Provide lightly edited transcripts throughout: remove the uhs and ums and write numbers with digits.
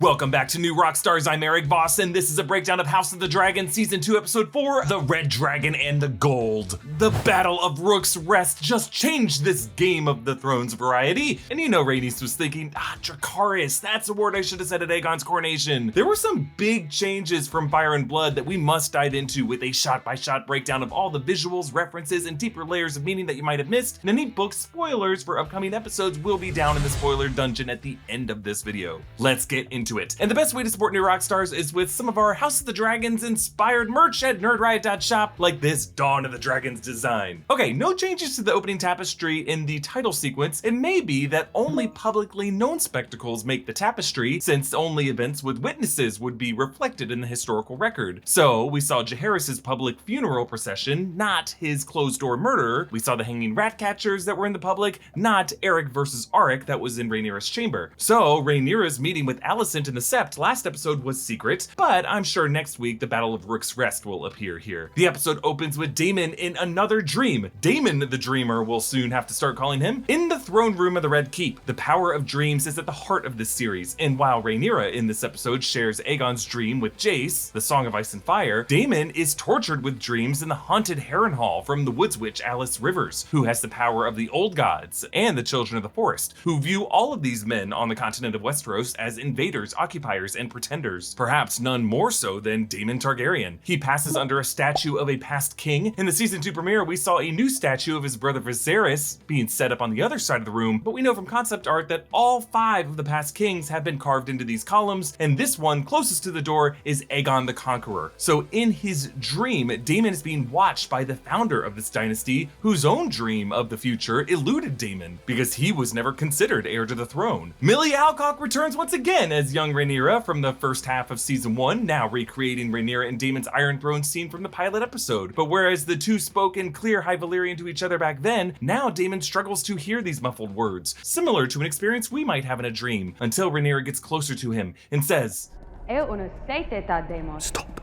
Welcome back to New Rockstars. I'm Erik Voss, and this is a breakdown of House of the Dragon Season 2, Episode 4, The Red Dragon and the Gold. The Battle of Rook's Rest just changed this Game of the Thrones variety, and you know Rhaenys was thinking, Jacaerys, that's a word I should have said at Aegon's coronation. There were some big changes from Fire and Blood that we must dive into with a shot-by-shot breakdown of all the visuals, references, and deeper layers of meaning that you might have missed, and any book spoilers for upcoming episodes will be down in the spoiler dungeon at the end of this video. Let's get into it. And the best way to support New Rockstars is with some of our House of the Dragons inspired merch at nerdriot.shop, like this Dawn of the Dragons design. Okay, no changes to the opening tapestry in the title sequence. It may be that only publicly known spectacles make the tapestry, since only events with witnesses would be reflected in the historical record. So we saw Jacaerys' public funeral procession, not his closed-door murder. We saw the hanging rat catchers that were in the public, not Erik versus Arik that was in Rhaenyra's chamber. So Rhaenyra's meeting with Alicent and the Sept last episode was secret, but I'm sure next week the Battle of Rook's Rest will appear here. The episode opens with Daemon in another dream. Daemon the Dreamer, we'll soon have to start calling him, in the throne room of the Red Keep. The power of dreams is at the heart of this series, and while Rhaenyra in this episode shares Aegon's dream with Jace, the Song of Ice and Fire, Daemon is tortured with dreams in the haunted Harrenhal from the Woods Witch Alys Rivers, who has the power of the Old Gods and the Children of the Forest, who view all of these men on the continent of Westeros as invaders, occupiers, and pretenders, perhaps none more so than Daemon Targaryen. He passes under a statue of a past king. In the season 2 premiere, we saw a new statue of his brother Viserys being set up on the other side of the room, but we know from concept art that all 5 of the past kings have been carved into these columns, and this one closest to the door is Aegon the Conqueror. So in his dream, Daemon is being watched by the founder of this dynasty, whose own dream of the future eluded Daemon, because he was never considered heir to the throne. Millie Alcock returns once again as young Rhaenyra from the first half of season 1, now recreating Rhaenyra and Daemon's Iron Throne scene from the pilot episode. But whereas the two spoke in clear High Valyrian to each other back then, now Daemon struggles to hear these muffled words, similar to an experience we might have in a dream, until Rhaenyra gets closer to him and says, Stop.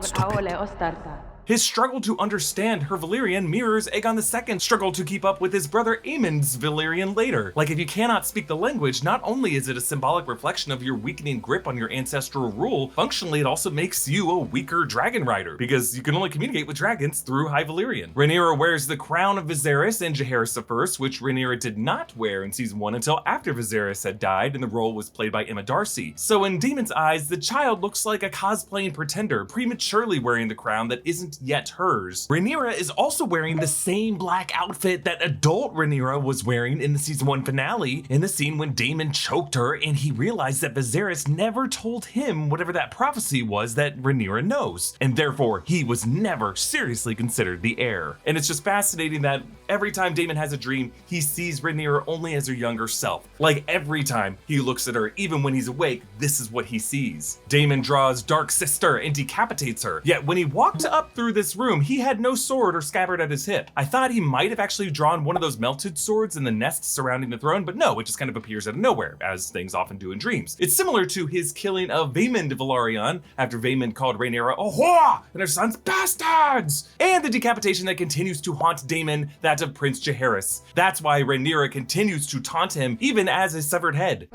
Stop it. His struggle to understand her Valyrian mirrors Aegon II's struggle to keep up with his brother Aemond's Valyrian later. Like, if you cannot speak the language, not only is it a symbolic reflection of your weakening grip on your ancestral rule, functionally it also makes you a weaker dragon rider, because you can only communicate with dragons through High Valyrian. Rhaenyra wears the crown of Viserys and Jacaerys I, which Rhaenyra did not wear in season 1 until after Viserys had died and the role was played by Emma Darcy. So in Daemon's eyes, the child looks like a cosplaying pretender, prematurely wearing the crown that isn't yet hers. Rhaenyra is also wearing the same black outfit that adult Rhaenyra was wearing in the season 1 finale, in the scene when Daemon choked her and he realized that Viserys never told him whatever that prophecy was that Rhaenyra knows, and therefore he was never seriously considered the heir. And it's just fascinating that every time Daemon has a dream, he sees Rhaenyra only as her younger self. Like, every time he looks at her, even when he's awake, this is what he sees. Daemon draws Dark Sister and decapitates her, yet when he walked up through this room, he had no sword or scabbard at his hip. I thought he might have actually drawn one of those melted swords in the nest surrounding the throne, but no, it just kind of appears out of nowhere, as things often do in dreams. It's similar to his killing of Aemond Velaryon, after Aemond called Rhaenyra a whore and her sons bastards, and the decapitation that continues to haunt Daemon, that of Prince Jacaerys. That's why Rhaenyra continues to taunt him, even as a severed head,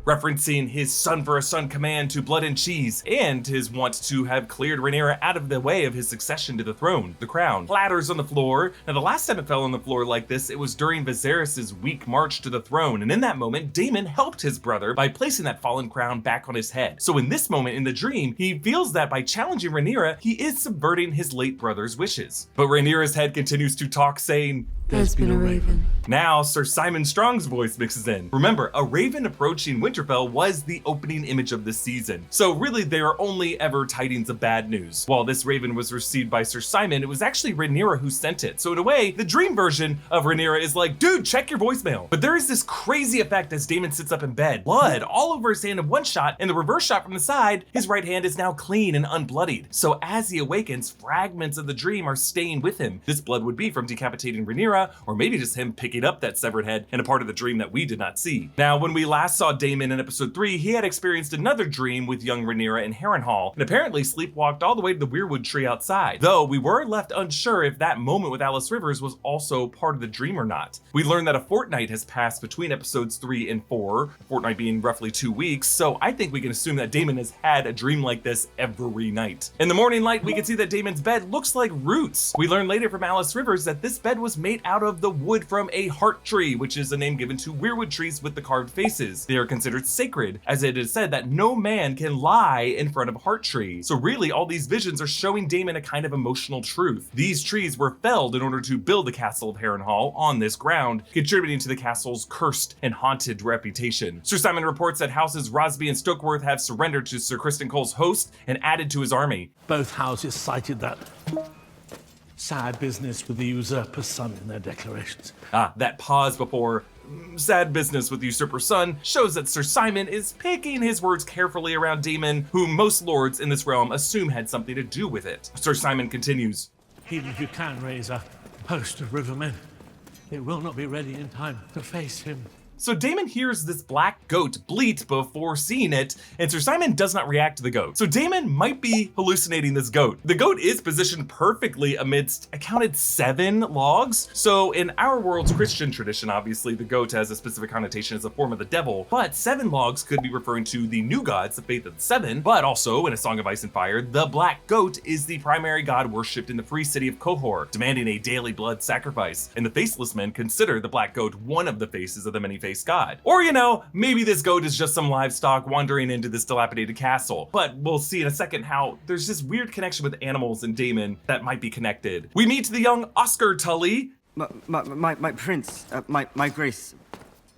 referencing his son for a son command to Blood and Cheese, and his want to have cleared Rhaenyra out of the way of his succession to the throne. The crown clatters on the floor. Now, the last time it fell on the floor like this, it was during Viserys' weak march to the throne, and in that moment, Daemon helped his brother by placing that fallen crown back on his head. So in this moment in the dream, he feels that by challenging Rhaenyra, he is subverting his late brother's wishes. But Rhaenyra's head continues to talk, saying, "There's been a raven." Now, Sir Simon Strong's voice mixes in. Remember, a raven approaching Winterfell was the opening image of this season. So really, there are only ever tidings of bad news. While this raven was received by Sir Simon, it was actually Rhaenyra who sent it. So in a way, the dream version of Rhaenyra is like, dude, check your voicemail. But there is this crazy effect as Daemon sits up in bed. Blood all over his hand in one shot, and the reverse shot from the side, his right hand is now clean and unbloodied. So as he awakens, fragments of the dream are staying with him. This blood would be from decapitating Rhaenyra, Rhaenyra, or maybe just him picking up that severed head and a part of the dream that we did not see. Now, when we last saw Daemon in episode 3, he had experienced another dream with young Rhaenyra in Harrenhal, and apparently sleepwalked all the way to the Weirwood Tree outside, though we were left unsure if that moment with Alys Rivers was also part of the dream or not. We learned that a fortnight has passed between episodes 3 and 4, a fortnight being roughly 2 weeks, so I think we can assume that Daemon has had a dream like this every night. In the morning light, we can see that Daemon's bed looks like roots. We learn later from Alys Rivers that this bed was made out of the wood from a heart tree, which is a name given to weirwood trees with the carved faces. They are considered sacred, as it is said that no man can lie in front of a heart tree. So really, all these visions are showing Daemon a kind of emotional truth. These trees were felled in order to build the castle of Harrenhal on this ground, contributing to the castle's cursed and haunted reputation. Sir Simon reports that houses Rosby and Stokeworth have surrendered to Sir Criston Cole's host and added to his army. Both houses cited that sad business with the usurper's son in their declarations. That pause before sad business with the usurper's son shows that Sir Simon is picking his words carefully around Daemon, who most lords in this realm assume had something to do with it. Sir Simon continues, Even if you can raise a host of rivermen, it will not be ready in time to face him. So Daemon hears this black goat bleat before seeing it, and Sir Simon does not react to the goat. So Daemon might be hallucinating this goat. The goat is positioned perfectly amidst, I counted 7 logs. So in our world's Christian tradition, obviously the goat has a specific connotation as a form of the devil, but 7 logs could be referring to the new gods, the faith of the 7, but also in A Song of Ice and Fire, the black goat is the primary god worshipped in the free city of Qohor, demanding a daily blood sacrifice. And the faceless men consider the black goat one of the faces of the many-faced god. Or, you know, maybe this goat is just some livestock wandering into this dilapidated castle. But we'll see in a second how there's this weird connection with animals and Daemon that might be connected. We meet the young Oscar Tully. My prince, my grace.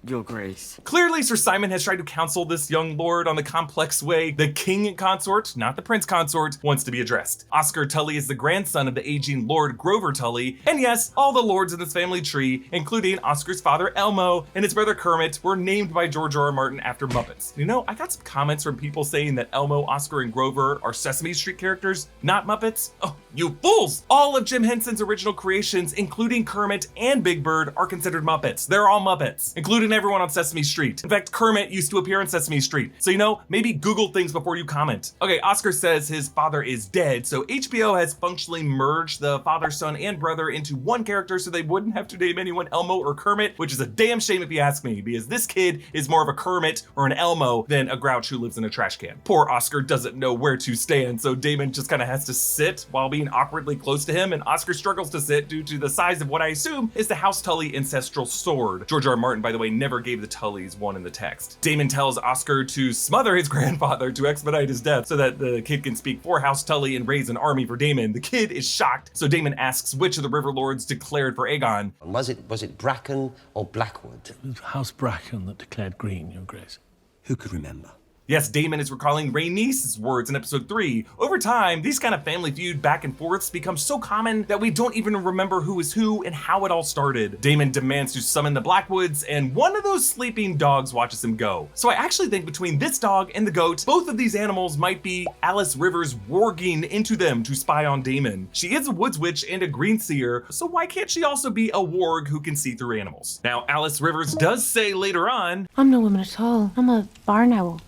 Your Grace. Clearly, Sir Simon has tried to counsel this young lord on the complex way the king consort, not the prince consort, wants to be addressed. Oscar Tully is the grandson of the aging Lord Grover Tully, and yes, all the lords in this family tree, including Oscar's father Elmo and his brother Kermit, were named by George R. R. Martin after Muppets. You know, I got some comments from people saying that Elmo, Oscar, and Grover are Sesame Street characters, not Muppets. Oh, you fools! All of Jim Henson's original creations, including Kermit and Big Bird, are considered Muppets. They're all Muppets, including everyone on Sesame Street. In fact, Kermit used to appear on Sesame Street. So, you know, maybe Google things before you comment. Okay, Oscar says his father is dead, so HBO has functionally merged the father, son, and brother into one character so they wouldn't have to name anyone Elmo or Kermit, which is a damn shame if you ask me, because this kid is more of a Kermit or an Elmo than a Grouch who lives in a trash can. Poor Oscar doesn't know where to stand, so Daemon just kind of has to sit while being awkwardly close to him, and Oscar struggles to sit due to the size of what I assume is the House Tully ancestral sword. George R. R. Martin, by the way, never gave the Tullys one in the text. Daemon tells Oscar to smother his grandfather to expedite his death so that the kid can speak for House Tully and raise an army for Daemon. The kid is shocked, so Daemon asks which of the river lords declared for Aegon. Was it Bracken or Blackwood? It was House Bracken that declared green, Your Grace. Who could remember? Yes, Daemon is recalling Rhaenys's words in episode 3. Over time, these kind of family feud back and forths become so common that we don't even remember who is who and how it all started. Daemon demands to summon the Blackwoods, and one of those sleeping dogs watches him go. So I actually think between this dog and the goat, both of these animals might be Alys Rivers warging into them to spy on Daemon. She is a woods witch and a green seer, so why can't she also be a warg who can see through animals? Now, Alys Rivers does say later on, I'm no woman at all. I'm a barn owl.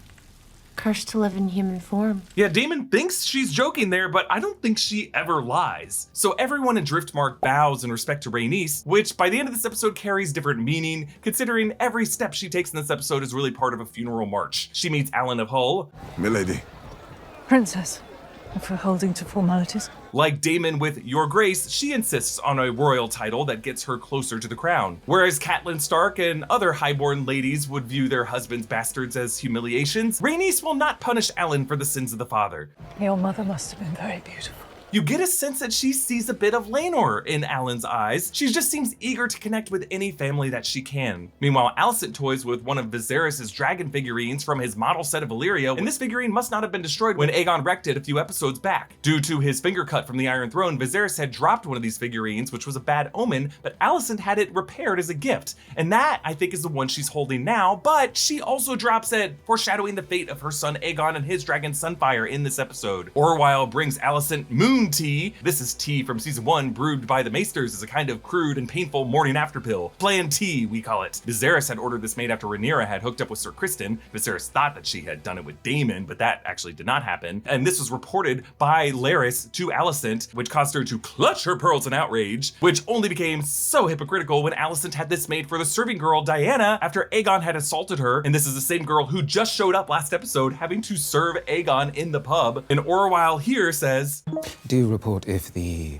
Cursed to live in human form. Yeah, Daemon thinks she's joking there, but I don't think she ever lies. So everyone in Driftmark bows in respect to Rhaenys, which by the end of this episode carries different meaning, considering every step she takes in this episode is really part of a funeral march. She meets Alyn of Hull. Milady. Princess, if we're holding to formalities. Like Daemon with Your Grace, she insists on a royal title that gets her closer to the crown. Whereas Catelyn Stark and other highborn ladies would view their husbands' bastards as humiliations, Rhaenys will not punish Alyn for the sins of the father. Your mother must have been very beautiful. You get a sense that she sees a bit of Laenor in Alyn's eyes. She just seems eager to connect with any family that she can. Meanwhile, Alicent toys with one of Viserys' dragon figurines from his model set of Valyria, and this figurine must not have been destroyed when Aegon wrecked it a few episodes back. Due to his finger cut from the Iron Throne, Viserys had dropped one of these figurines, which was a bad omen, but Alicent had it repaired as a gift. And that, I think, is the one she's holding now, but she also drops it, foreshadowing the fate of her son Aegon and his dragon Sunfyre in this episode. Orwyle brings Alicent moon green tea. This is tea from season 1 brewed by the Maesters as a kind of crude and painful morning after pill. Plan tea, we call it. Viserys had ordered this made after Rhaenyra had hooked up with Sir Criston. Viserys thought that she had done it with Daemon, but that actually did not happen. And this was reported by Larys to Alicent, which caused her to clutch her pearls in outrage, which only became so hypocritical when Alicent had this made for the serving girl Diana after Aegon had assaulted her. And this is the same girl who just showed up last episode having to serve Aegon in the pub. And Orwyle here says, Do report if the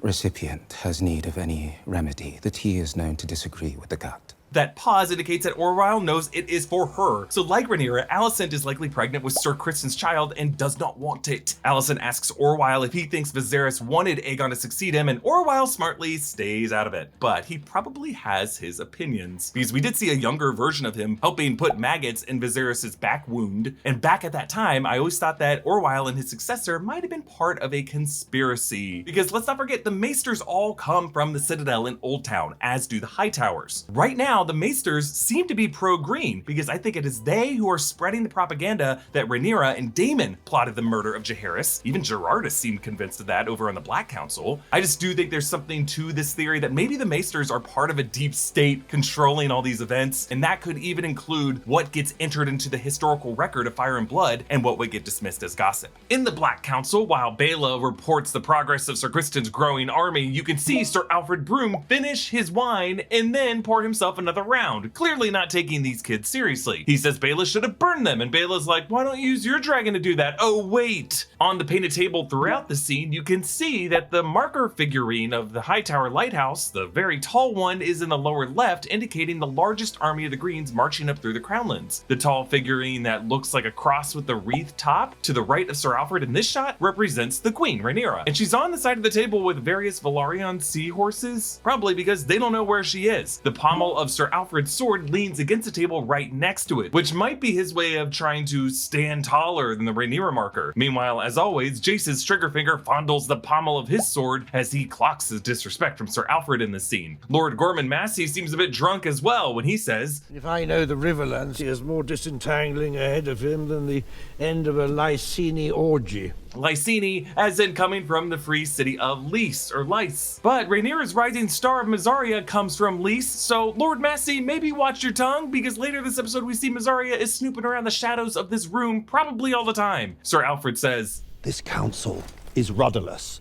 recipient has need of any remedy. The tea is known to disagree with the gut. That pause indicates that Orwyle knows it is for her. So like Rhaenyra, Alicent is likely pregnant with Sir Criston's child and does not want it. Alicent asks Orwyle if he thinks Viserys wanted Aegon to succeed him, and Orwyle smartly stays out of it. But he probably has his opinions, because we did see a younger version of him helping put maggots in Viserys' back wound. And back at that time, I always thought that Orwyle and his successor might have been part of a conspiracy. Because let's not forget, the Maesters all come from the Citadel in Old Town, as do the Hightowers. Right now, the Maesters seem to be pro-green, because I think it is they who are spreading the propaganda that Rhaenyra and Daemon plotted the murder of Jacaerys. Even Gerardus seemed convinced of that over on the Black Council. I just do think there's something to this theory that maybe the Maesters are part of a deep state controlling all these events, and that could even include what gets entered into the historical record of Fire and Blood and what would get dismissed as gossip. In the Black Council, while Baela reports the progress of Sir Criston's growing army, you can see Sir Alfred Broom finish his wine and then pour himself another round, clearly not taking these kids seriously. He says Baela should have burned them, and Baela's like, why don't you use your dragon to do that? Oh wait! On the painted table throughout the scene, you can see that the marker figurine of the Hightower Lighthouse, the very tall one, is in the lower left, indicating the largest army of the Greens marching up through the Crownlands. The tall figurine that looks like a cross with the wreath top to the right of Sir Alfred in this shot represents the Queen, Rhaenyra, and she's on the side of the table with various Valyrian seahorses, probably because they don't know where she is. The pommel of Sir Alfred's sword leans against the table right next to it, which might be his way of trying to stand taller than the Rhaenyra marker. Meanwhile, as always, Jace's trigger finger fondles the pommel of his sword as he clocks his disrespect from Sir Alfred in this scene. Lord Gorman Massey seems a bit drunk as well when he says, If I know the Riverlands, he has more disentangling ahead of him than the end of a Lyseni orgy. Lyseni, as in coming from the free city of Lys, or Lys. But Rhaenyra's rising star of Mysaria comes from Lys, so Lord Massey, maybe watch your tongue, because later this episode we see Mysaria is snooping around the shadows of this room probably all the time. Sir Alfred says, This council is rudderless.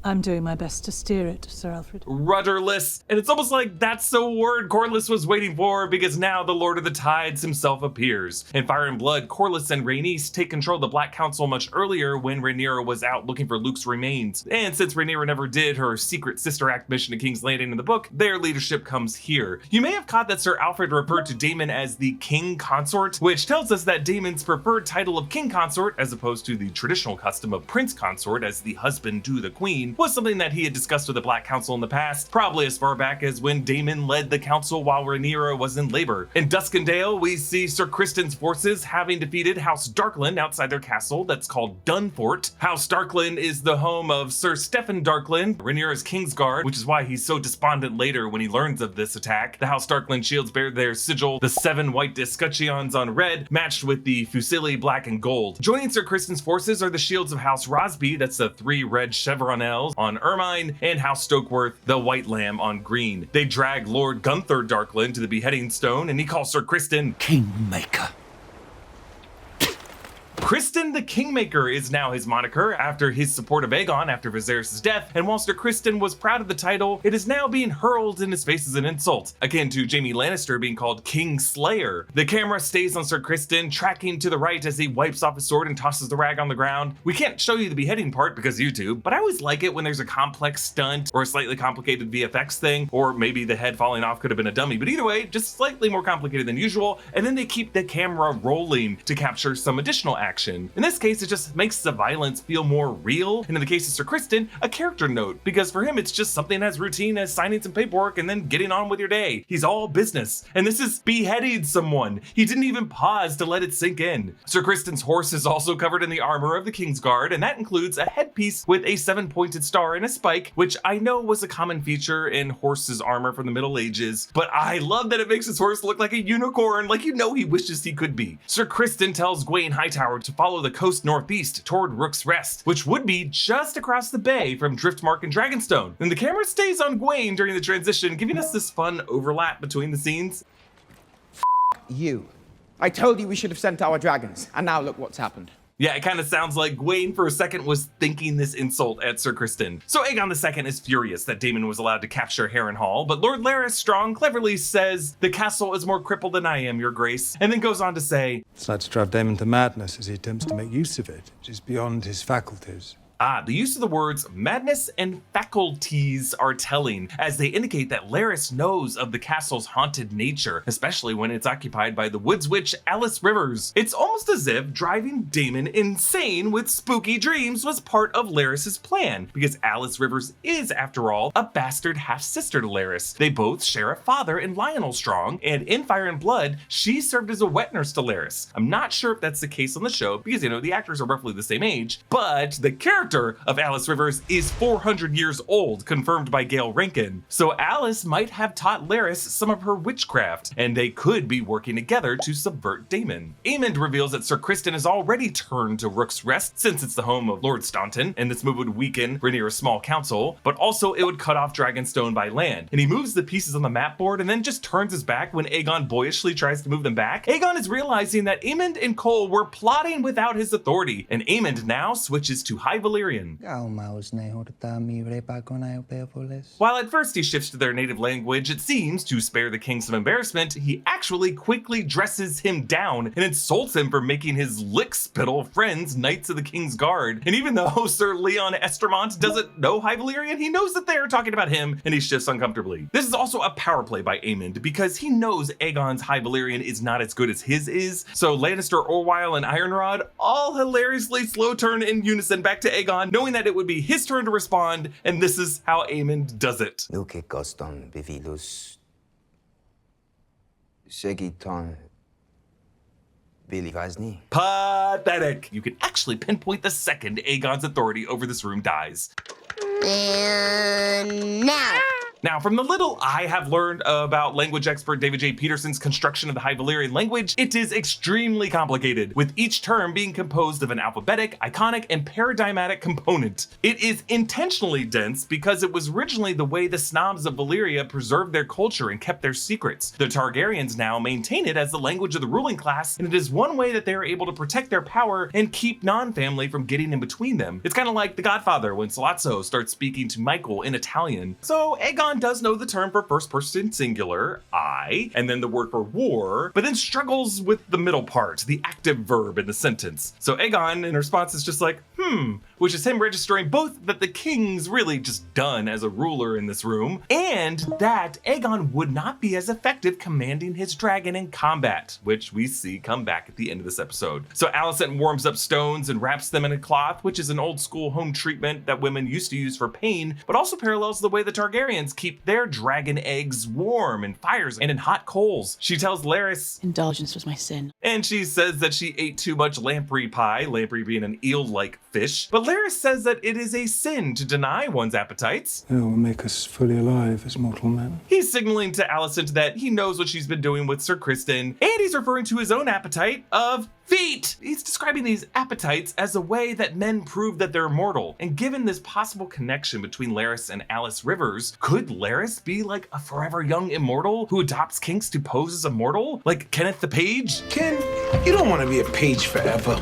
I'm doing my best to steer it, Sir Alfred. Rudderless. And it's almost like that's the word Corlys was waiting for, because now the Lord of the Tides himself appears. In Fire and Blood, Corlys and Rhaenys take control of the Black Council much earlier when Rhaenyra was out looking for Luke's remains. And since Rhaenyra never did her secret Sister Act mission to King's Landing in the book, their leadership comes here. You may have caught that Sir Alfred referred to Daemon as the King Consort, which tells us that Daemon's preferred title of King Consort, as opposed to the traditional custom of Prince Consort as the husband to the Queen, was something that he had discussed with the Black Council in the past, probably as far back as when Daemon led the council while Rhaenyra was in labor. In Duskendale, we see Sir Criston's forces having defeated House Darkland outside their castle that's called Dunfort. House Darkland is the home of Sir Steffan Darkland, Rhaenyra's Kingsguard, which is why he's so despondent later when he learns of this attack. The House Darkland shields bear their sigil, the 7 white escutcheons on red, matched with the fusilli black and gold. Joining Sir Criston's forces are the shields of House Rosby, that's the 3 red chevronels on ermine, and House Stokeworth, the white lamb on green. They drag Lord Gunther Darkland to the beheading stone, and he calls Sir Criston Kingmaker. Criston the Kingmaker is now his moniker after his support of Aegon after Viserys' death, and while Sir Criston was proud of the title, it is now being hurled in his face as an insult, akin to Jaime Lannister being called King Slayer. The camera stays on Sir Criston, tracking to the right as he wipes off his sword and tosses the rag on the ground. We can't show you the beheading part because YouTube, but I always like it when there's a complex stunt or a slightly complicated VFX thing, or maybe the head falling off could have been a dummy, but either way, just slightly more complicated than usual, and then they keep the camera rolling to capture some additional action. In this case, it just makes the violence feel more real, and in the case of Sir Criston, a character note, because for him it's just something as routine as signing some paperwork and then getting on with your day. He's all business, and this is beheading someone. He didn't even pause to let it sink in. Sir Criston's horse is also covered in the armor of the Kingsguard, and that includes a headpiece with a 7-pointed star and a spike, which I know was a common feature in horses' armor from the Middle Ages, but I love that it makes his horse look like a unicorn, like you know he wishes he could be. Sir Criston tells Gwaine Hightower to to follow the coast northeast toward Rook's Rest, which would be just across the bay from Driftmark and Dragonstone. And the camera stays on Gwaine during the transition, giving us this fun overlap between the scenes. You. I told you we should have sent our dragons, and now look what's happened. Yeah, it kind of sounds like Gwaine for a second was thinking this insult at Sir Criston. So Aegon II is furious that Daemon was allowed to capture Harrenhal, but Lord Larys Strong cleverly says, "The castle is more crippled than I am, your grace," and then goes on to say, It's like to drive Daemon to madness as he attempts to make use of it, which is beyond his faculties. The use of the words madness and faculties are telling, as they indicate that Larys knows of the castle's haunted nature, especially when it's occupied by the woods witch Alys Rivers. It's almost as if driving Daemon insane with spooky dreams was part of Larys's plan, because Alys Rivers is, after all, a bastard half-sister to Larys. They both share a father in Lionel Strong, and in Fire and Blood, she served as a wet nurse to Larys. I'm not sure if that's the case on the show, because, the actors are roughly the same age, but the character of Alys Rivers is 400 years old, confirmed by Gail Rankin. So Alys might have taught Larys some of her witchcraft, and they could be working together to subvert Daemon. Aemond reveals that Sir Criston has already turned to Rook's Rest, since it's the home of Lord Staunton, and this move would weaken Rhaenyra's small council, but also it would cut off Dragonstone by land. And he moves the pieces on the map board and then just turns his back when Aegon boyishly tries to move them back. Aegon is realizing that Aemond and Cole were plotting without his authority, and Aemond now switches to High Valyrian. While at first he shifts to their native language, it seems, to spare the king some embarrassment, he actually quickly dresses him down and insults him for making his lick-spittle friends Knights of the King's Guard. And even though Sir Leon Estermont doesn't know High Valyrian, he knows that they are talking about him, and he shifts uncomfortably. This is also a power play by Aemond, because he knows Aegon's High Valyrian is not as good as his is, so Lannister, Orwyle, and Ironrod all hilariously slow turn in unison back to Aegon, knowing that it would be his turn to respond, and this is how Aemond does it. Pathetic! You can actually pinpoint the second Aegon's authority over this room dies. And now, from the little I have learned about language expert David J. Peterson's construction of the High Valyrian language, it is extremely complicated, with each term being composed of an alphabetic, iconic, and paradigmatic component. It is intentionally dense because it was originally the way the snobs of Valyria preserved their culture and kept their secrets. The Targaryens now maintain it as the language of the ruling class, and it is one way that they are able to protect their power and keep non-family from getting in between them. It's kind of like The Godfather when Sollozzo starts speaking to Michael in Italian. So Aegon does know the term for first person singular, I, and then the word for war, but then struggles with the middle part, the active verb in the sentence. So Aegon, in response, is just like, which is him registering both that the king's really just done as a ruler in this room, and that Aegon would not be as effective commanding his dragon in combat, which we see come back at the end of this episode. So Alicent warms up stones and wraps them in a cloth, which is an old school home treatment that women used to use for pain, but also parallels the way the Targaryens keep their dragon eggs warm in fires and in hot coals. She tells Larys, "Indulgence was my sin." And she says that she ate too much lamprey pie, lamprey being an eel-like fish. But Larys says that it is a sin to deny one's appetites. It will make us fully alive as mortal men. He's signaling to Alicent that he knows what she's been doing with Sir Criston, and he's referring to his own appetite of feet. He's describing these appetites as a way that men prove that they're immortal. And given this possible connection between Larys and Alys Rivers, could Larys be like a forever young immortal who adopts kinks to pose as a mortal? Like Kenneth the Page? Ken, you don't want to be a page forever.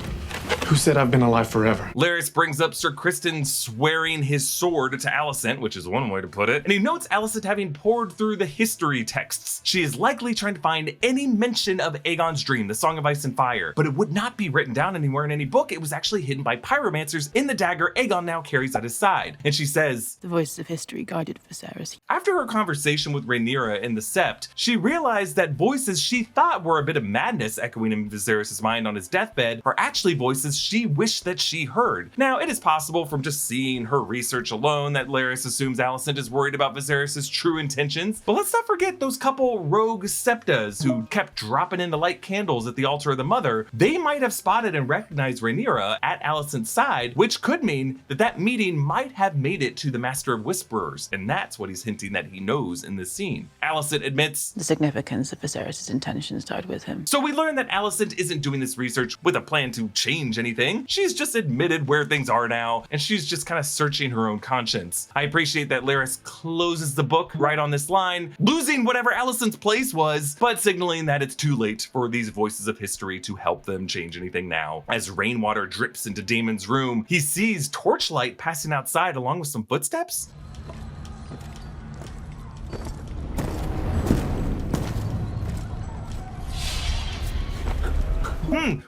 Who said I've been alive forever? Larys brings up Sir Criston swearing his sword to Alicent, which is one way to put it, and he notes Alicent having poured through the history texts. She is likely trying to find any mention of Aegon's dream, the Song of Ice and Fire, but it would not be written down anywhere in any book. It was actually hidden by pyromancers in the dagger Aegon now carries at his side. And she says, "The voices of history guided Viserys." After her conversation with Rhaenyra in the Sept, she realized that voices she thought were a bit of madness echoing in Viserys' mind on his deathbed are actually voices she wished that she heard. Now, it is possible from just seeing her research alone that Larys assumes Alicent is worried about Viserys' true intentions, but let's not forget those couple rogue septas who kept dropping in the light candles at the altar of the mother. They might have spotted and recognized Rhaenyra at Alicent's side, which could mean that that meeting might have made it to the Master of Whisperers, and that's what he's hinting that he knows in this scene. Alicent admits the significance of Viserys' intentions died with him. So we learn that Alicent isn't doing this research with a plan to change any anything. She's just admitted where things are now, and she's just kind of searching her own conscience. I appreciate that Larys closes the book right on this line, losing whatever Alicent's place was, but signaling that it's too late for these voices of history to help them change anything now. As rainwater drips into Daemon's room, he sees torchlight passing outside along with some footsteps.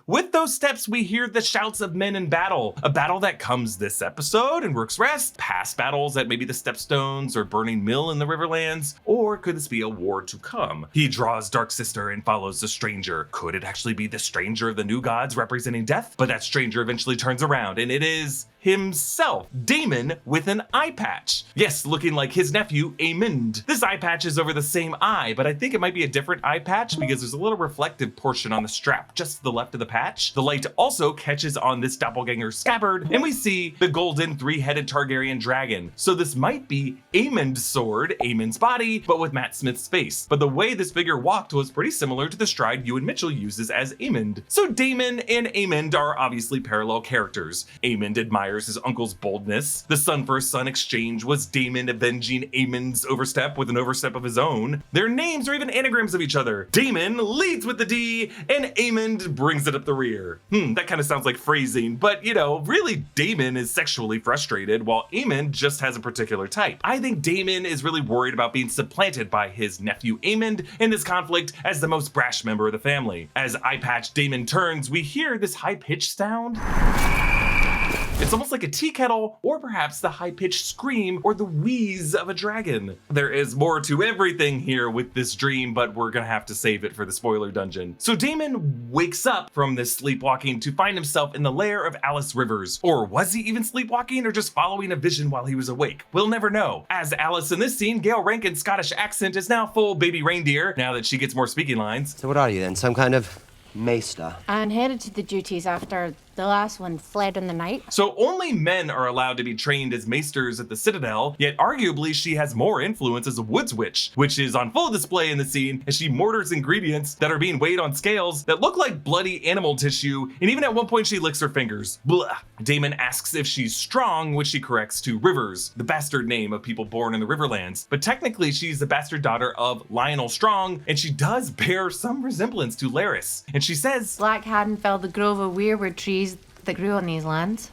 With those steps, we hear the shouts of men in battle, a battle that comes this episode in Rook's Rest, past battles at maybe the Stepstones or Burning Mill in the Riverlands, or could this be a war to come? He draws Dark Sister and follows the stranger. Could it actually be the stranger of the new gods representing death? But that stranger eventually turns around, and it is himself, Daemon, with an eye patch. Yes, looking like his nephew, Aemond. This eye patch is over the same eye, but I think it might be a different eye patch because there's a little reflective portion on the strap just to the left of the patch. The light also catches on this doppelganger scabbard, and we see the golden three-headed Targaryen dragon. So this might be Aemond's sword, Aemond's body, but with Matt Smith's face. But the way this figure walked was pretty similar to the stride Ewan Mitchell uses as Aemond. So Daemon and Aemond are obviously parallel characters. Aemond admires his uncle's boldness. The son for son exchange was Daemon avenging Aemond's overstep with an overstep of his own. Their names are even anagrams of each other. Daemon leads with the D, and Aemond brings it up the rear. That kind of sounds like phrasing, but you know, really Daemon is sexually frustrated while Aemond just has a particular type. I think Daemon is really worried about being supplanted by his nephew Aemond in this conflict as the most brash member of the family. As eye patch Daemon turns, we hear this high-pitched sound. It's almost like a tea kettle, or perhaps the high-pitched scream or the wheeze of a dragon. There is more to everything here with this dream, but we're gonna have to save it for the spoiler dungeon. So Daemon wakes up from this sleepwalking to find himself in the lair of Alys Rivers. Or was he even sleepwalking or just following a vision while he was awake? We'll never know. As Alys in this scene, Gail Rankin's Scottish accent is now full baby reindeer now that she gets more speaking lines. So what are you then, some kind of maester? And headed to the duties after the last one fled in the night. So only men are allowed to be trained as maesters at the Citadel, yet arguably she has more influence as a woods witch, which is on full display in the scene as she mortars ingredients that are being weighed on scales that look like bloody animal tissue, and even at one point she licks her fingers. Blah. Daemon asks if she's strong, which she corrects to Rivers, the bastard name of people born in the Riverlands. But technically she's the bastard daughter of Lionel Strong, and she does bear some resemblance to Larys. And she says, Black hadn't felled the grove of Weirwood Trees that grew on these lands.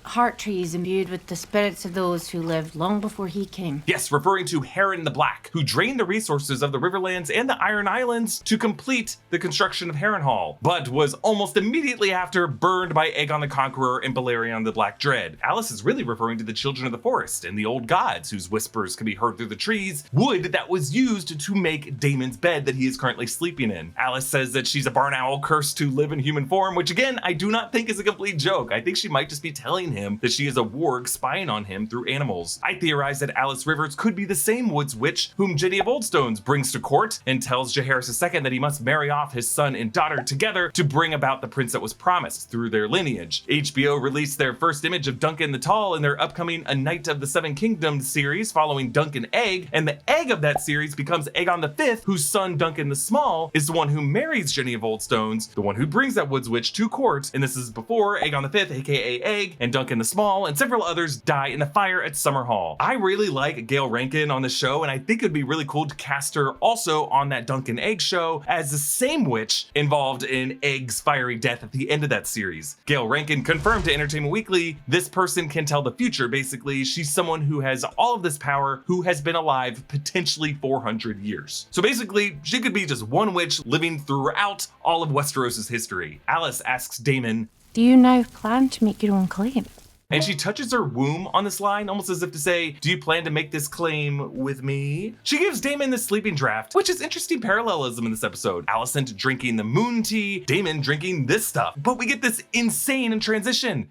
Heart trees imbued with the spirits of those who lived long before he came. Yes, referring to Harren the Black, who drained the resources of the Riverlands and the Iron Islands to complete the construction of Harrenhal, but was almost immediately after burned by Aegon the Conqueror and Balerion the Black Dread. Alys is really referring to the children of the forest and the old gods whose whispers can be heard through the trees, wood that was used to make Daemon's bed that he is currently sleeping in. Alys says that she's a barn owl cursed to live in human form, which again, I do not think is a complete joke. I think she might just be telling him that she is a warg spying on him through animals. I theorize that Alys Rivers could be the same woods witch whom Jenny of Oldstones brings to court and tells Jacaerys II that he must marry off his son and daughter together to bring about the prince that was promised through their lineage. HBO released their first image of Duncan the Tall in their upcoming A Knight of the Seven Kingdoms series following Duncan Egg, and the egg of that series becomes Aegon V, whose son Duncan the Small is the one who marries Jenny of Oldstones, the one who brings that woods witch to court, and this is before Aegon V, aka Egg, and Duncan the Small and several others die in the fire at Summerhall. I really like Gail Rankin on the show, and I think it'd be really cool to cast her also on that Duncan Egg show as the same witch involved in Egg's fiery death at the end of that series. Gail Rankin confirmed to Entertainment Weekly, this person can tell the future. Basically, she's someone who has all of this power, who has been alive potentially 400 years. So basically, she could be just one witch living throughout all of Westeros' history. Alys asks Daemon, do you now plan to make your own claim? And she touches her womb on this line, almost as if to say, do you plan to make this claim with me? She gives Daemon the sleeping draft, which is interesting parallelism in this episode. Alicent drinking the moon tea, Daemon drinking this stuff. But we get this insane transition.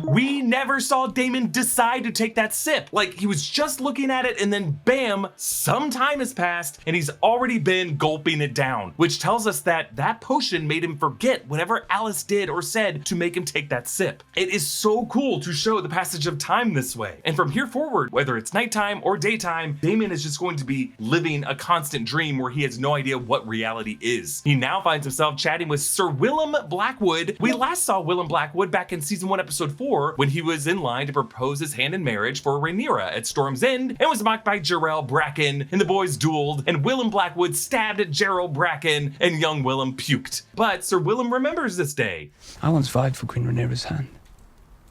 We never saw Daemon decide to take that sip. Like, he was just looking at it and then bam, some time has passed and he's already been gulping it down, which tells us that that potion made him forget whatever Alys did or said to make him take that sip. It is so cool to show the passage of time this way. And from here forward, whether it's nighttime or daytime, Daemon is just going to be living a constant dream where he has no idea what reality is. He now finds himself chatting with Sir Willem Blackwood. We last saw Willem Blackwood back in season 1, episode 4, when he was in line to propose his hand in marriage for Rhaenyra at Storm's End and was mocked by Jarrell Bracken, and the boys dueled, and Willem Blackwood stabbed at Jarrell Bracken, and young Willem puked. But Sir Willem remembers this day. I once vied for Queen Rhaenyra's hand.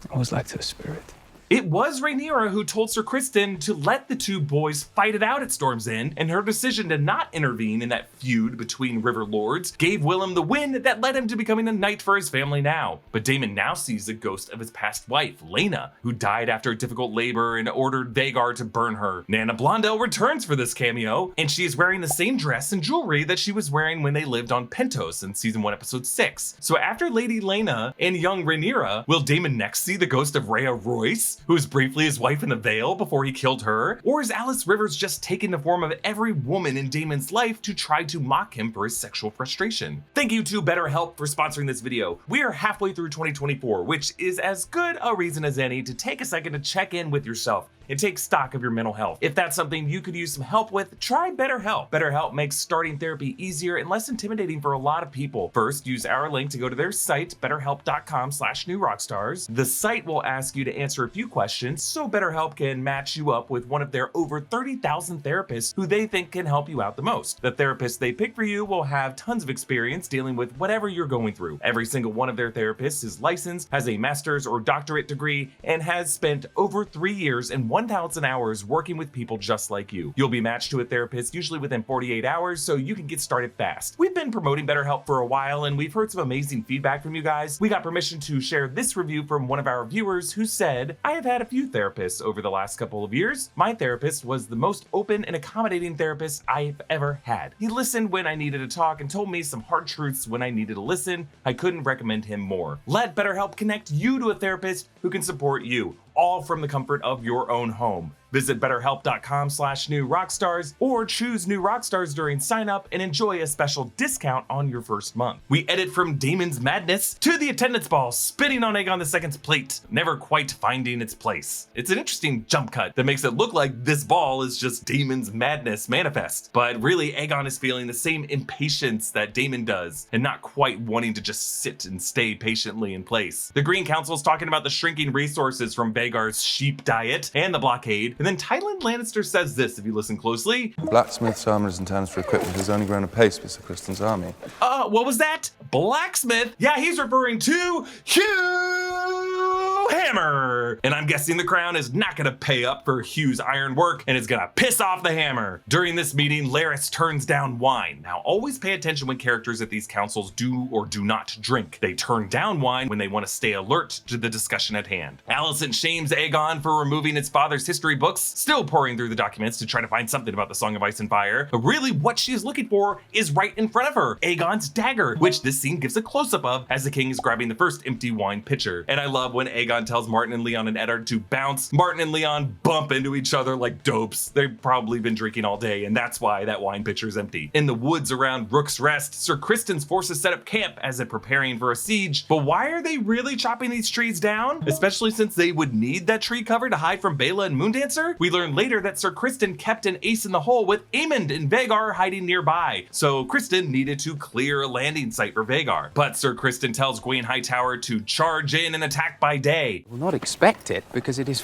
I always liked her spirit. It was Rhaenyra who told Sir Criston to let the two boys fight it out at Storm's End, and her decision to not intervene in that feud between river lords gave Willem the win that led him to becoming a knight for his family now. But Daemon now sees the ghost of his past wife, Laena, who died after a difficult labor and ordered Vhagar to burn her. Nana Blondell returns for this cameo, and she is wearing the same dress and jewelry that she was wearing when they lived on Pentos in season 1, episode 6. So after Lady Laena and young Rhaenyra, will Daemon next see the ghost of Rhea Royce, who was briefly his wife in the Vale before he killed her? Or is Alys Rivers just taking the form of every woman in Daemon's life to try to mock him for his sexual frustration? Thank you to BetterHelp for sponsoring this video. We are halfway through 2024, which is as good a reason as any to take a second to check in with yourself and take stock of your mental health. If that's something you could use some help with, try BetterHelp. BetterHelp makes starting therapy easier and less intimidating for a lot of people. First, use our link to go to their site, betterhelp.com/newrockstars. The site will ask you to answer a few questions so BetterHelp can match you up with one of their over 30,000 therapists who they think can help you out the most. The therapist they pick for you will have tons of experience dealing with whatever you're going through. Every single one of their therapists is licensed, has a master's or doctorate degree, and has spent over 3 years and 1,000 hours working with people just like you. You'll be matched to a therapist usually within 48 hours, so you can get started fast. We've been promoting BetterHelp for a while, and we've heard some amazing feedback from you guys. We got permission to share this review from one of our viewers who said, "I have had a few therapists over the last couple of years. My therapist was the most open and accommodating therapist I've ever had. He listened when I needed to talk and told me some hard truths when I needed to listen. I couldn't recommend him more." Let BetterHelp connect you to a therapist who can support you, all from the comfort of your own home. Visit betterhelp.com/newrockstars or choose New Rockstars during sign up and enjoy a special discount on your first month. We edit from Daemon's madness to the attendance ball spitting on Aegon II's plate, never quite finding its place. It's an interesting jump cut that makes it look like this ball is just Daemon's madness manifest, but really Aegon is feeling the same impatience that Daemon does and not quite wanting to just sit and stay patiently in place. The Green Council is talking about the shrinking resources from Vhagar's sheep diet and the blockade. And then Tywin Lannister says this, if you listen closely. Blacksmith's armors and towns for equipment has only grown apace with Sir Criston's army. What was that? Blacksmith? Yeah, he's referring to Hugh Hammer. And I'm guessing the crown is not gonna pay up for Hugh's iron work and is gonna piss off the hammer. During this meeting, Larys turns down wine. Now, always pay attention when characters at these councils do or do not drink. They turn down wine when they want to stay alert to the discussion at hand. Alicent shames Aegon for removing its father's history books, still pouring through the documents to try to find something about the Song of Ice and Fire. But really what she is looking for is right in front of her, Aegon's dagger, which this scene gives a close-up of as the king is grabbing the first empty wine pitcher. And I love when Aegon tells Martin and Leon and Eddard to bounce. Martin and Leon bump into each other like dopes. They've probably been drinking all day, and that's why that wine pitcher is empty. In the woods around Rook's Rest, Sir Criston's forces set up camp as if preparing for a siege. But why are they really chopping these trees down? Especially since they would need that tree cover to hide from Baela and Moondancer? We learn later that Sir Criston kept an ace in the hole with Aemond and Vhagar hiding nearby, so Criston needed to clear a landing site for Vhagar. But Sir Criston tells Gwyn Hightower to charge in and attack by day. Will not expect it because it is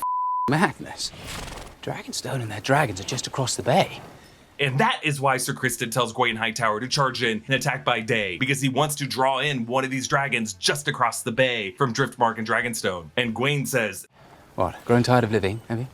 madness. Dragonstone and their dragons are just across the bay. And that is why Sir Criston tells Gwyn Hightower to charge in and attack by day, because he wants to draw in one of these dragons just across the bay from Driftmark and Dragonstone. And Gwyn says, "What, grown tired of living, have you?"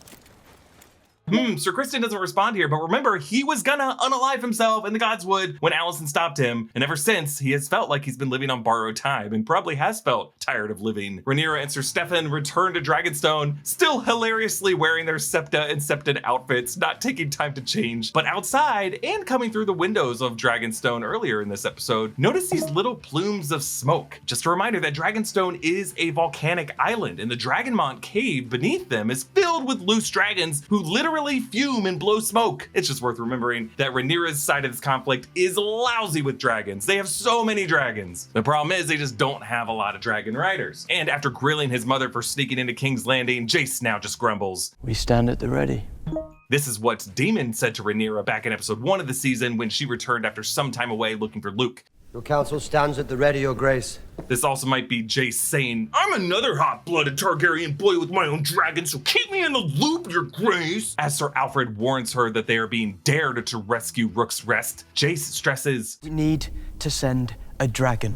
Sir Criston doesn't respond here, but remember, he was gonna unalive himself in the Godswood when Alicent stopped him, and ever since, he has felt like he's been living on borrowed time, and probably has felt tired of living. Rhaenyra and Sir Stefan return to Dragonstone, still hilariously wearing their septa and septed outfits, not taking time to change. But outside, and coming through the windows of Dragonstone earlier in this episode, notice these little plumes of smoke. Just a reminder that Dragonstone is a volcanic island, and the Dragonmont cave beneath them is filled with loose dragons who literally fume and blow smoke. It's just worth remembering that Rhaenyra's side of this conflict is lousy with dragons. They have so many dragons. The problem is they just don't have a lot of dragon riders. And after grilling his mother for sneaking into King's Landing, Jace now just grumbles. We stand at the ready. This is what Daemon said to Rhaenyra back in episode 1 of the season when she returned after some time away looking for Luke. Your counsel stands at the ready, Your Grace. This also might be Jace saying, I'm another hot-blooded Targaryen boy with my own dragon, so keep me in the loop, Your Grace. As Sir Alfred warns her that they are being dared to rescue Rook's Rest, Jace stresses, We need to send a dragon.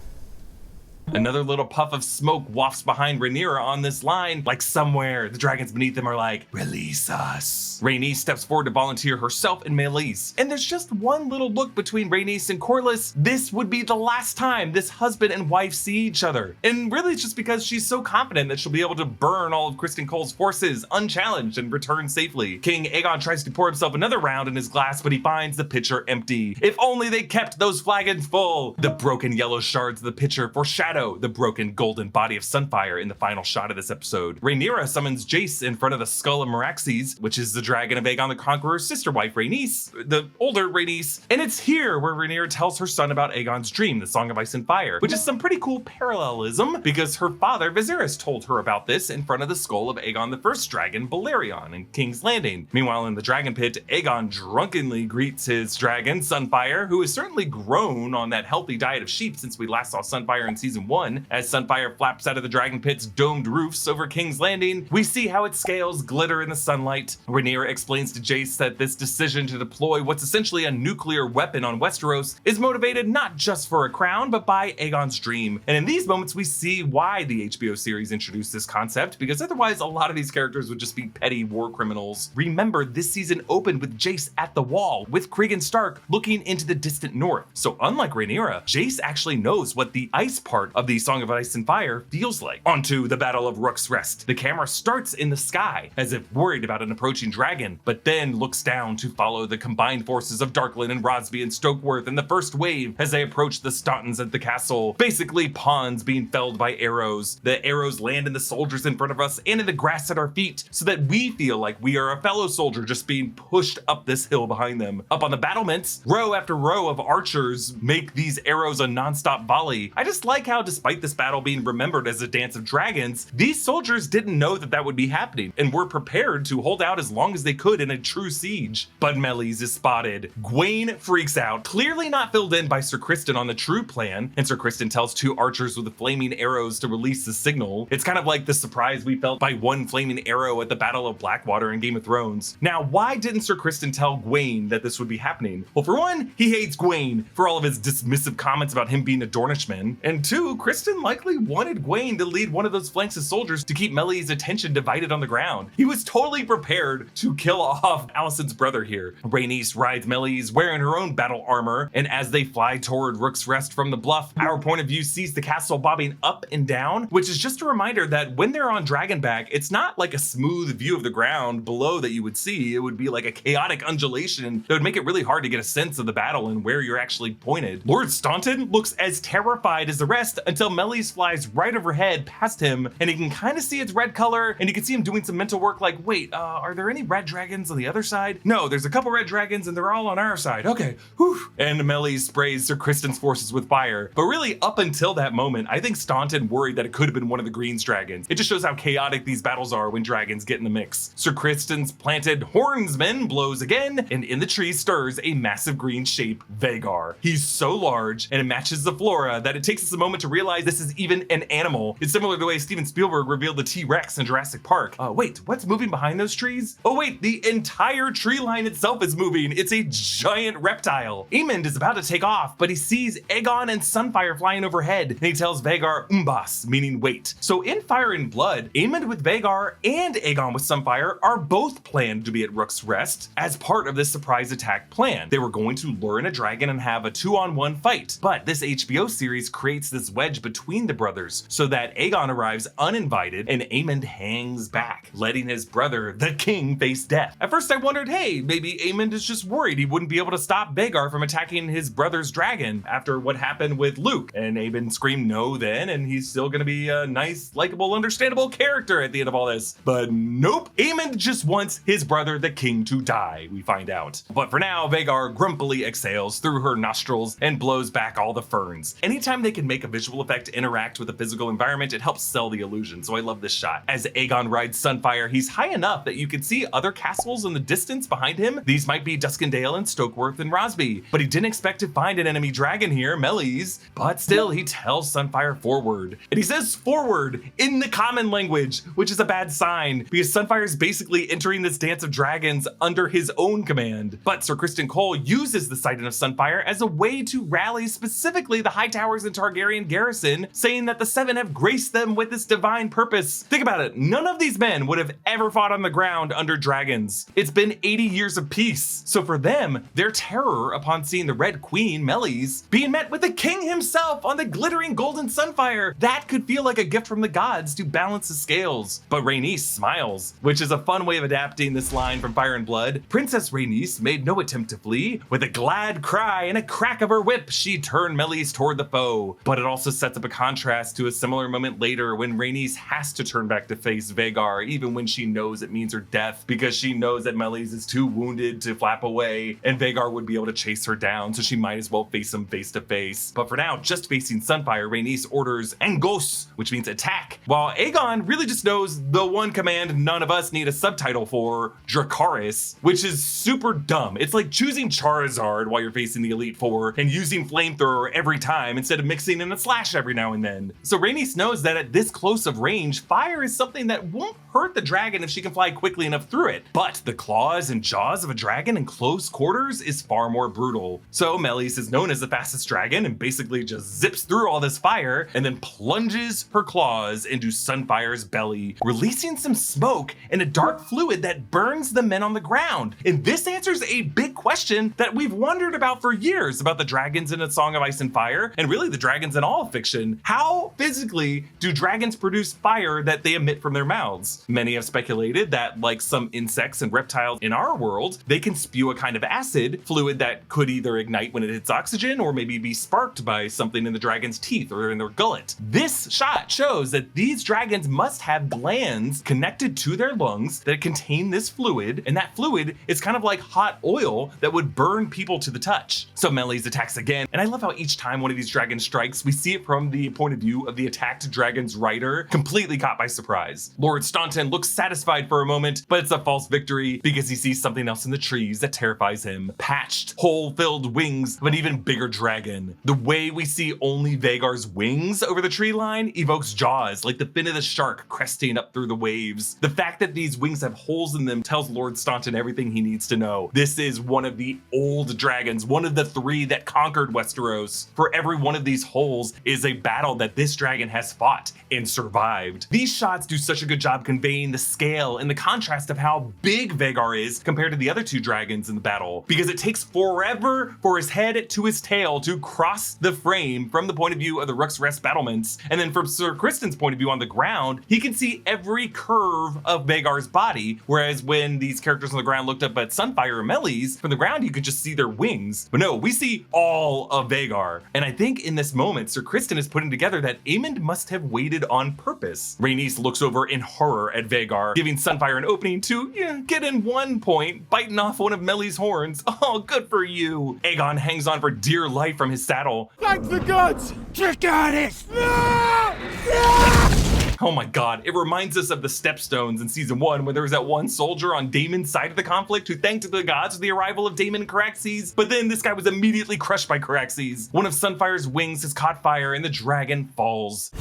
Another little puff of smoke wafts behind Rhaenyra on this line, like somewhere the dragons beneath them are like, release us. Rhaenys steps forward to volunteer herself and Meleys. And there's just one little look between Rhaenys and Corlys. This would be the last time this husband and wife see each other. And really it's just because she's so confident that she'll be able to burn all of Criston Cole's forces unchallenged and return safely. King Aegon tries to pour himself another round in his glass, but he finds the pitcher empty. If only they kept those flagons full. The broken yellow shards of the pitcher foreshadow the broken golden body of Sunfyre in the final shot of this episode. Rhaenyra summons Jace in front of the skull of Meraxes, which is the dragon of Aegon the Conqueror's sister wife, Rhaenys, the older Rhaenys. And it's here where Rhaenyra tells her son about Aegon's dream, the Song of Ice and Fire, which is some pretty cool parallelism because her father Viserys told her about this in front of the skull of Aegon the First dragon, Balerion, in King's Landing. Meanwhile, in the dragon pit, Aegon drunkenly greets his dragon, Sunfyre, who has certainly grown on that healthy diet of sheep since we last saw Sunfyre in season 1. As Sunfyre flaps out of the dragon pit's domed roofs over King's Landing, we see how its scales glitter in the sunlight. Rhaenyra explains to Jace that this decision to deploy what's essentially a nuclear weapon on Westeros is motivated not just for a crown, but by Aegon's dream. And in these moments, we see why the HBO series introduced this concept, because otherwise a lot of these characters would just be petty war criminals. Remember, this season opened with Jace at the wall, with Cregan Stark looking into the distant north. So unlike Rhaenyra, Jace actually knows what the ice part of the Song of Ice and Fire feels like. Onto the Battle of Rook's Rest. The camera starts in the sky, as if worried about an approaching dragon, but then looks down to follow the combined forces of Darkland and Rosby and Stokeworth in the first wave as they approach the Staunton's at the castle. Basically pawns being felled by arrows. The arrows land in the soldiers in front of us and in the grass at our feet, so that we feel like we are a fellow soldier just being pushed up this hill behind them. Up on the battlements, row after row of archers make these arrows a non-stop volley. I just like how despite this battle being remembered as a dance of dragons, these soldiers didn't know that that would be happening and were prepared to hold out as long as they could in a true siege. But Meleys is spotted. Gwaine freaks out, clearly not filled in by Sir Criston on the true plan, and Sir Criston tells two archers with flaming arrows to release the signal. It's kind of like the surprise we felt by one flaming arrow at the Battle of Blackwater in Game of Thrones. Now, why didn't Sir Criston tell Gwaine that this would be happening? Well, for one, he hates Gwaine for all of his dismissive comments about him being a Dornishman, and two, Criston likely wanted Gwaine to lead one of those flanks of soldiers to keep Meleys' attention divided on the ground. He was totally prepared to kill off Alicent's brother here. Rhaenys rides Meleys wearing her own battle armor, and as they fly toward Rook's Rest from the bluff, our point of view sees the castle bobbing up and down, which is just a reminder that when they're on Dragonback, it's not like a smooth view of the ground below that you would see. It would be like a chaotic undulation that would make it really hard to get a sense of the battle and where you're actually pointed. Lord Staunton looks as terrified as the rest until Meleys flies right overhead past him, and he can kind of see its red color, and you can see him doing some mental work like, wait, are there any red dragons on the other side? No, there's a couple red dragons and they're all on our side. Okay, whew. And Meleys sprays Sir Criston's forces with fire. But really, up until that moment, I think Staunton worried that it could have been one of the Green's dragons. It just shows how chaotic these battles are when dragons get in the mix. Sir Criston's planted hornsman blows again, and in the tree stirs a massive green shape, Vhagar. He's so large, and it matches the flora that it takes us a moment to to realize this is even an animal. It's similar to the way Steven Spielberg revealed the T-Rex in Jurassic Park. Wait, what's moving behind those trees? Oh wait, the entire tree line itself is moving. It's a giant reptile. Aemond is about to take off, but he sees Aegon and Sunfyre flying overhead, and he tells Vhagar umbas, meaning wait. So in Fire and Blood, Aemond with Vhagar and Aegon with Sunfyre are both planned to be at Rook's Rest as part of this surprise attack plan. They were going to lure in a dragon and have a 2-on-1 fight, but this HBO series creates this wedge between the brothers so that Aegon arrives uninvited and Aemond hangs back, letting his brother, the king, face death. At first I wondered, hey, maybe Aemond is just worried he wouldn't be able to stop Vhagar from attacking his brother's dragon after what happened with Luke. And Aemond screamed no then, and he's still gonna be a nice, likable, understandable character at the end of all this. But nope, Aemond just wants his brother, the king, to die, we find out. But for now, Vhagar grumpily exhales through her nostrils and blows back all the ferns. Anytime they can make a visual effect interact with a physical environment, it helps sell the illusion, so I love this shot. As Aegon rides Sunfyre, he's high enough that you can see other castles in the distance behind him. These might be Duskendale and Stokeworth and Rosby, but he didn't expect to find an enemy dragon here, Meleys. But still, he tells Sunfyre forward. And he says forward in the common language, which is a bad sign because Sunfyre is basically entering this dance of dragons under his own command. But Sir Criston Cole uses the sighting of Sunfyre as a way to rally specifically the Hightowers and Targaryen garrison, saying that the Seven have graced them with this divine purpose. Think about it, none of these men would have ever fought on the ground under dragons. It's been 80 years of peace. So for them, their terror upon seeing the Red Queen, Meleys, being met with the king himself on the glittering golden Sunfyre, that could feel like a gift from the gods to balance the scales. But Rhaenys smiles, which is a fun way of adapting this line from Fire and Blood. Princess Rhaenys made no attempt to flee. With a glad cry and a crack of her whip, she turned Meleys toward the foe. But it also sets up a contrast to a similar moment later when Rhaenys has to turn back to face Vhagar, even when she knows it means her death, because she knows that Meleys is too wounded to flap away, and Vhagar would be able to chase her down, so she might as well face him face to face. But for now, just facing Sunfyre, Rhaenys orders Engos, which means attack, while Aegon really just knows the one command none of us need a subtitle for, Dracarys, which is super dumb. It's like choosing Charizard while you're facing the Elite Four and using Flamethrower every time instead of mixing in a slash every now and then. So Rhaenys knows that at this close of range, fire is something that won't hurt the dragon if she can fly quickly enough through it. But the claws and jaws of a dragon in close quarters is far more brutal. So Meleys is known as the fastest dragon and basically just zips through all this fire and then plunges her claws into Sunfyre's belly, releasing some smoke and a dark fluid that burns the men on the ground. And this answers a big question that we've wondered about for years about the dragons in A Song of Ice and Fire, and really the dragons in all of fiction. How physically do dragons produce fire that they emit from their mouths? Many have speculated that, like some insects and reptiles in our world, they can spew a kind of acid fluid that could either ignite when it hits oxygen or maybe be sparked by something in the dragon's teeth or in their gullet. This shot shows that these dragons must have glands connected to their lungs that contain this fluid, and that fluid is kind of like hot oil that would burn people to the touch. So Meleys attacks again, and I love how each time one of these dragons strikes, we see it from the point of view of the attacked dragon's rider, completely caught by surprise. Lord Staunton looks satisfied for a moment, but it's a false victory because he sees something else in the trees that terrifies him. Patched, hole-filled wings of an even bigger dragon. The way we see only Vhagar's wings over the tree line evokes Jaws, like the fin of the shark cresting up through the waves. The fact that these wings have holes in them tells Lord Staunton everything he needs to know. This is one of the old dragons, one of the 3 that conquered Westeros. For every one of these holes is a battle that this dragon has fought and survived. These shots do such a good job conveying the scale and the contrast of how big Vhagar is compared to the other 2 dragons in the battle, because it takes forever for his head to his tail to cross the frame from the point of view of the Rook's Rest battlements, and then from Sir Criston's point of view on the ground, he can see every curve of Vhagar's body, whereas when these characters on the ground looked up at Sunfyre or Meleys, from the ground you could just see their wings. But no, we see all of Vhagar. And I think in this moment, Sir Criston is putting together that Aemond must have waited on purpose. Rhaenys looks over in horror at Vhagar, giving Sunfyre an opening to get in one point, biting off one of Meleys' horns. Oh, good for you. Aegon hangs on for dear life from his saddle. Thank the gods! Dracarys! No! No! Oh my god, it reminds us of the Stepstones in season 1 where there was that one soldier on Daemon's side of the conflict who thanked the gods for the arrival of Daemon and Caraxes, but then this guy was immediately crushed by Caraxes. One of Sunfyre's wings has caught fire and the dragon falls.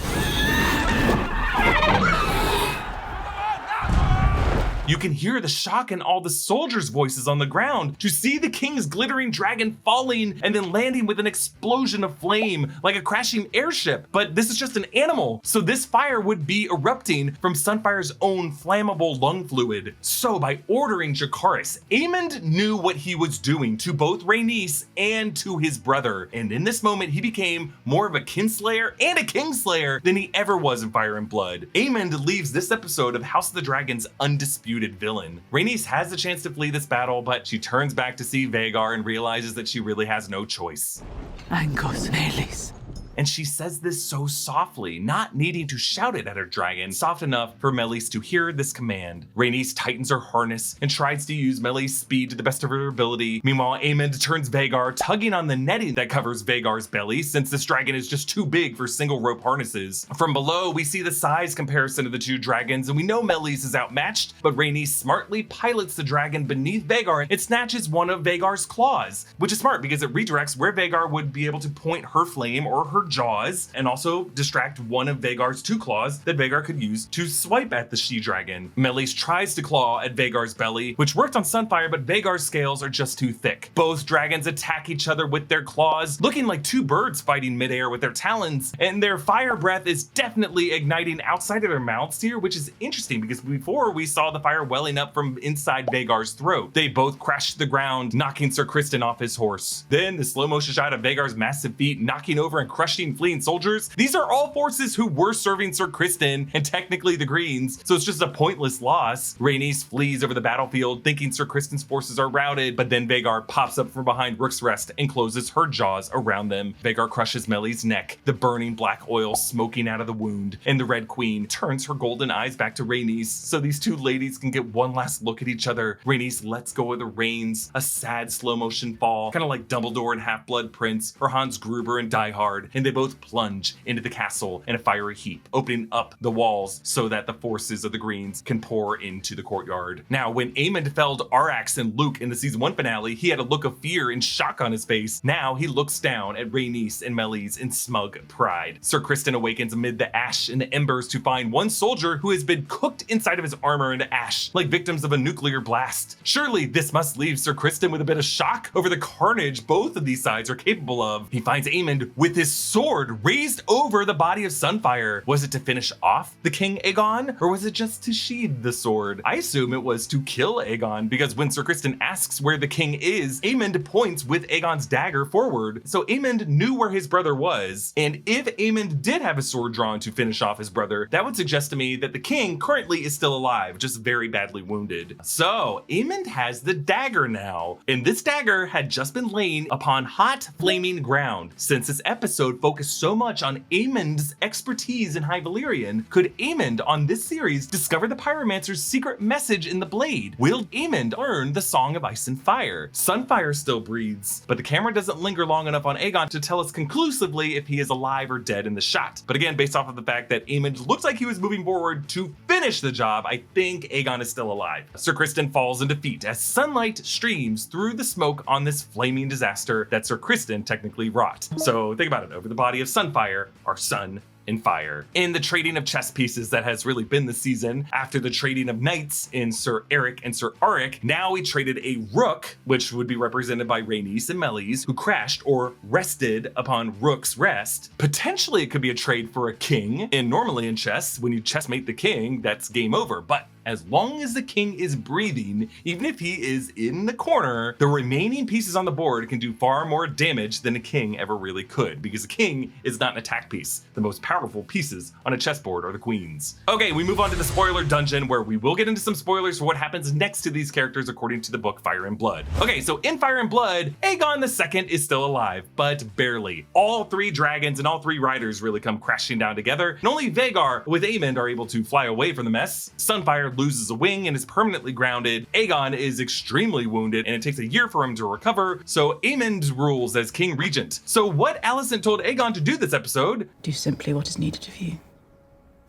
You can hear the shock in all the soldiers' voices on the ground to see the king's glittering dragon falling and then landing with an explosion of flame like a crashing airship. But this is just an animal, so this fire would be erupting from Sunfyre's own flammable lung fluid. So by ordering Jacaerys, Aemond knew what he was doing to both Rhaenys and to his brother. And in this moment, he became more of a kinslayer and a kingslayer than he ever was in Fire and Blood. Aemond leaves this episode of House of the Dragon's undisputed villain. Rhaenys has the chance to flee this battle, but she turns back to see Vhagar and realizes that she really has no choice. Angos Meleys. And she says this so softly, not needing to shout it at her dragon, soft enough for Meleys to hear this command. Rhaenys tightens her harness and tries to use Meleys' speed to the best of her ability. Meanwhile, Aemond turns Vhagar, tugging on the netting that covers Vhagar's belly, since this dragon is just too big for single rope harnesses. From below, we see the size comparison of the two dragons, and we know Meleys is outmatched, but Rhaenys smartly pilots the dragon beneath Vhagar and snatches one of Vhagar's claws, which is smart because it redirects where Vhagar would be able to point her flame or her jaws, and also distract one of Vhagar's two claws that Vhagar could use to swipe at the she-dragon. Meleys tries to claw at Vhagar's belly, which worked on Sunfyre, but Vhagar's scales are just too thick. Both dragons attack each other with their claws, looking like two birds fighting midair with their talons, and their fire breath is definitely igniting outside of their mouths here, which is interesting because before we saw the fire welling up from inside Vhagar's throat. They both crash to the ground, knocking Sir Criston off his horse. Then the slow motion shot of Vhagar's massive feet knocking over and crushing fleeing soldiers. These are all forces who were serving Sir Criston and technically the Greens, so it's just a pointless loss. Rhaenys flees over the battlefield thinking Sir Criston's forces are routed, but then Vhagar pops up from behind Rook's Rest and closes her jaws around them. Vhagar crushes Meleys' neck, the burning black oil smoking out of the wound, and the Red Queen turns her golden eyes back to Rhaenys so these two ladies can get one last look at each other. Rhaenys lets go of the reins, a sad slow motion fall, kind of like Dumbledore and Half-Blood Prince or Hans Gruber and Die Hard, and they both plunge into the castle in a fiery heap, opening up the walls so that the forces of the Greens can pour into the courtyard. Now, when Aemond felled Arrax and Luke in the season 1 finale, he had a look of fear and shock on his face. Now he looks down at Rhaenys and Meleys in smug pride. Sir Criston awakens amid the ash and the embers to find one soldier who has been cooked inside of his armor into ash, like victims of a nuclear blast. Surely this must leave Sir Criston with a bit of shock over the carnage both of these sides are capable of. He finds Aemond with his sword raised over the body of Sunfyre. Was it to finish off the King Aegon, or was it just to sheathe the sword? I assume it was to kill Aegon, because when Sir Criston asks where the king is, Aemond points with Aegon's dagger forward. So Aemond knew where his brother was, and if Aemond did have a sword drawn to finish off his brother, that would suggest to me that the king currently is still alive, just very badly wounded. So Aemond has the dagger now, and this dagger had just been laying upon hot, flaming ground. Since this episode focused so much on Aemond's expertise in High Valyrian, could Aemond on this series discover the pyromancer's secret message in the blade? Will Aemond learn the Song of Ice and Fire? Sunfyre still breathes, but the camera doesn't linger long enough on Aegon to tell us conclusively if he is alive or dead in the shot. But again, based off of the fact that Aemond looks like he was moving forward to finish the job, I think Aegon is still alive. Sir Criston falls in defeat as sunlight streams through the smoke on this flaming disaster that Sir Criston technically wrought. So think about it, over the body of Sunfyre are sun and fire. In the trading of chess pieces that has really been the season, after the trading of knights in Sir Erik and Sir Arik, now we traded a rook, which would be represented by Rhaenys and Meleys, who crashed or rested upon Rook's Rest. Potentially it could be a trade for a king, and normally in chess, when you chessmate the king, that's game over, but as long as the king is breathing, even if he is in the corner, the remaining pieces on the board can do far more damage than a king ever really could, because a king is not an attack piece. The most powerful pieces on a chessboard are the queens. Okay, we move on to the spoiler dungeon, where we will get into some spoilers for what happens next to these characters according to the book Fire and Blood. Okay, so in Fire and Blood, Aegon II is still alive, but barely. All three dragons and all three riders really come crashing down together, and only Vhagar with Aemond are able to fly away from the mess. Sunfyre loses a wing and is permanently grounded. Aegon is extremely wounded, and it takes a year for him to recover, so Aemond rules as King Regent. So what Alicent told Aegon to do this episode? Do simply what is needed of you.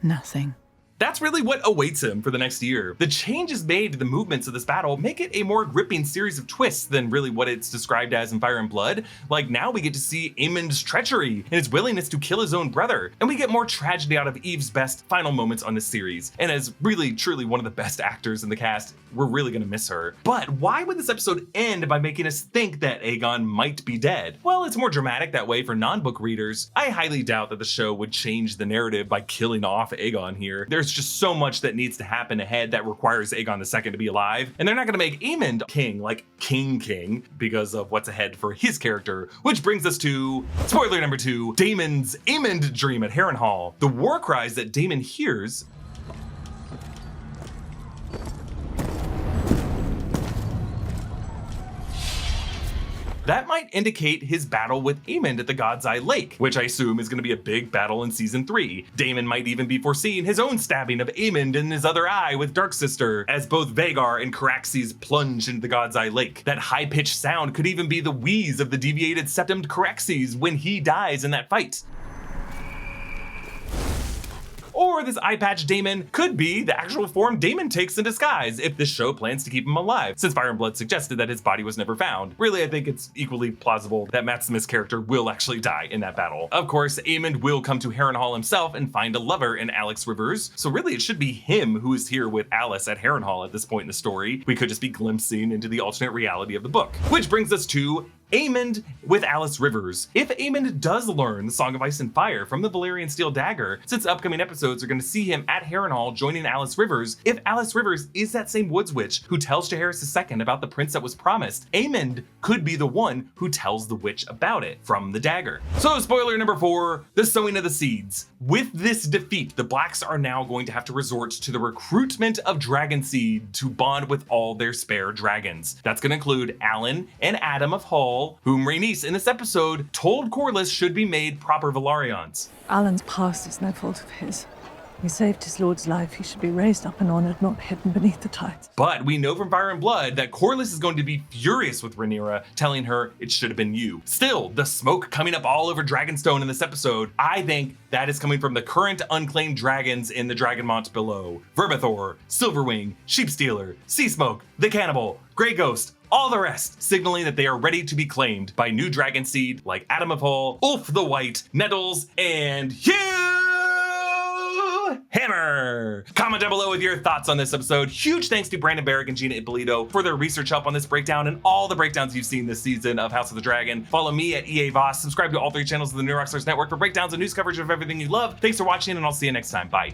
Nothing. That's really what awaits him for the next year. The changes made to the movements of this battle make it a more gripping series of twists than really what it's described as in Fire and Blood. Like, now we get to see Aemond's treachery and his willingness to kill his own brother, and we get more tragedy out of Eve's best final moments on this series. And as really, truly one of the best actors in the cast, we're really gonna miss her. But why would this episode end by making us think that Aegon might be dead? Well, it's more dramatic that way for non-book readers. I highly doubt that the show would change the narrative by killing off Aegon here. There's just so much that needs to happen ahead that requires Aegon II to be alive, and they're not gonna make Aemond king, like king, because of what's ahead for his character, which brings us to spoiler number 2, Daemon's Aemond dream at Harrenhal. The war cries that Daemon hears that might indicate his battle with Aemond at the God's Eye Lake, which I assume is going to be a big battle in season 3. Daemon might even be foreseeing his own stabbing of Aemond in his other eye with Dark Sister, as both Vhagar and Caraxes plunge into the God's Eye Lake. That high-pitched sound could even be the wheeze of the deviated septumed Caraxes when he dies in that fight. Or this eye patch Daemon could be the actual form Daemon takes in disguise if this show plans to keep him alive, since Fire and Blood suggested that his body was never found. Really, I think it's equally plausible that Matt Smith's character will actually die in that battle. Of course, Aemond will come to Harrenhal himself and find a lover in Alys Rivers, so really it should be him who is here with Alys at Harrenhal at this point in the story. We could just be glimpsing into the alternate reality of the book. Which brings us to Aemond with Alys Rivers. If Aemond does learn the Song of Ice and Fire from the Valyrian steel dagger, since upcoming episodes are going to see him at Harrenhal joining Alys Rivers, if Alys Rivers is that same woods witch who tells Jacaerys II about the prince that was promised, Aemond could be the one who tells the witch about it from the dagger. So spoiler number 4, the sowing of the seeds. With this defeat, the Blacks are now going to have to resort to the recruitment of dragon seed to bond with all their spare dragons. That's going to include Alyn and Aemond of Hull, whom Rhaenys in this episode told Corlys should be made proper Velaryons. Alan's past is no fault of his. He saved his lord's life. He should be raised up and honored, not hidden beneath the tides. But we know from Fire and Blood that Corlys is going to be furious with Rhaenyra, telling her it should have been you. Still, the smoke coming up all over Dragonstone in this episode, I think that is coming from the current unclaimed dragons in the Dragonmont below. Vermithor, Silverwing, Sheepstealer, Seasmoke, the Cannibal, Grey Ghost, all the rest, signaling that they are ready to be claimed by new dragon seed like Aemond of Hull, Ulf the White, Nettles, and Hugh Hammer. Comment down below with your thoughts on this episode. Huge thanks to Brandon Barrick and Gina Ippolito for their research help on this breakdown and all the breakdowns you've seen this season of House of the Dragon. Follow me at EA Voss. Subscribe to all 3 channels of the New Rockstars Network for breakdowns and news coverage of everything you love. Thanks for watching, and I'll see you next time. Bye.